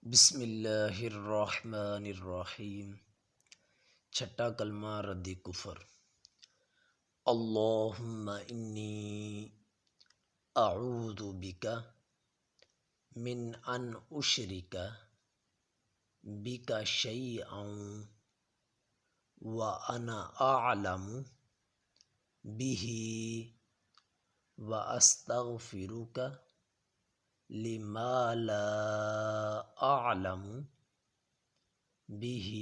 بسم اللہ الرحمن الرحیم۔ چھٹا کلمہ رد کفر۔ اللہم انی اعوذ بک من ان اشرک بک شیئا وانا اعلم بہ واستغفرک لما لا اعلم بہ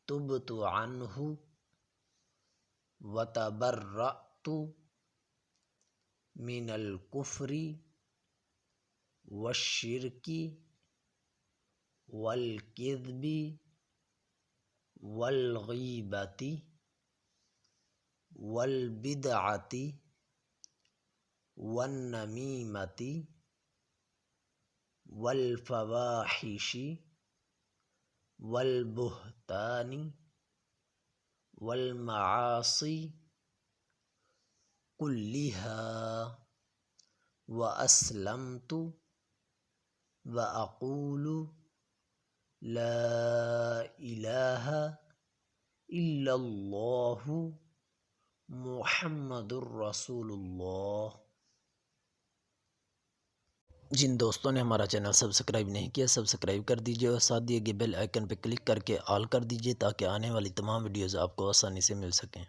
تبت عنہ وتبرأت من الکفر والشرک والکذب والغیبۃ والبدعۃ والنمیمۃ والفواحش والبہتان والمعاصی کلها واسلمت واقول لا الہ الا اللہ محمد الرسول اللہ۔ جن دوستوں نے ہمارا چینل سبسکرائب نہیں کیا سبسکرائب کر دیجیے اور ساتھ دیے گئے بیل آئیکن پہ کلک کر کے آل کر دیجیے تاکہ آنے والی تمام ویڈیوز آپ کو آسانی سے مل سکیں۔